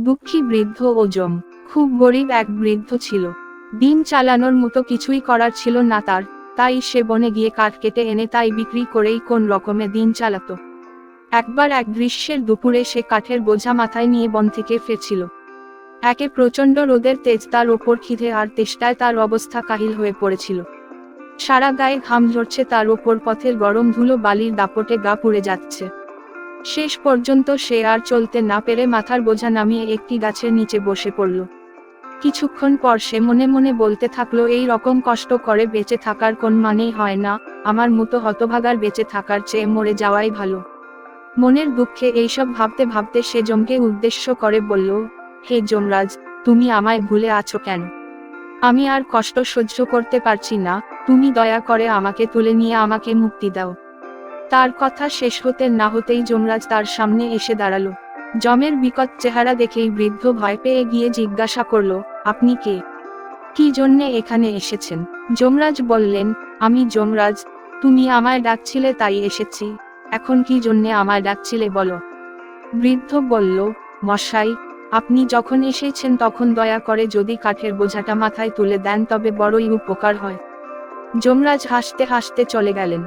দুঃখী বৃদ্ধ ও যম। খুব গরিব এক বৃদ্ধ ছিল। দিন চালানোর মতো কিছুই করার ছিল না তার, তাই সে বনে গিয়ে কাঠ কেটে এনে তাই বিক্রি করেই কোন রকমে দিন চালাতো। একবার এক গ্রীষ্মের দুপুরে সে কাঠের বোঝা মাথায় নিয়ে বন থেকে ফিরছিল। একে প্রচণ্ড রোদের তেজ, তার ওপর খিদে আর তেষ্টায় তার অবস্থা কাহিল হয়ে পড়েছিল। সারা গায়ে ঘাম ঝরছে, তার ওপর পথের গরম ধুলো বালির দাপটে গা পুড়ে যাচ্ছে। শেষ পর্যন্ত সে আর চলতে না পেরে মাথার বোঝা নামিয়ে একটি গাছের নিচে বসে পড়ল। কিছুক্ষণ পর সে মনে মনে বলতে থাকলো, এই রকম কষ্ট করে বেঁচে থাকার কোন মানেই হয় না, আমার মতো হতভাগার বেঁচে থাকার চেয়ে মরে যাওয়াই ভালো। মনের দুঃখে এইসব ভাবতে ভাবতে সে যমকে উদ্দেশ্য করে বলল, হে যমরাজ, তুমি আমায় ভুলে আছো কেন? আমি আর কষ্ট সহ্য করতে পারছি না, তুমি দয়া করে আমাকে তুলে নিয়ে আমাকে মুক্তি দাও। তার কথা শেষ হতে না হতেই যমরাজ তার সামনে এসে দাঁড়ালো। যমের বিকট চেহারা দেখেই বৃদ্ধ ভয় পেয়ে গিয়ে জিজ্ঞাসা করল, আপনি কে? কি জন্যে এখানে এসেছেন? যমরাজ বললেন, আমি যমরাজ, তুমি আমায় ডাকছিলে তাই এসেছি, এখন কি জন্যে আমায় ডাকছিলে বলো। বৃদ্ধ বলল, মশাই, আপনি যখন এসেছেন তখন দয়া করে যদি কাঠের বোঝাটা মাথায় তুলে দেন তবে বড়ই উপকার হয়। যমরাজ হাসতে হাসতে চলে গেলেন।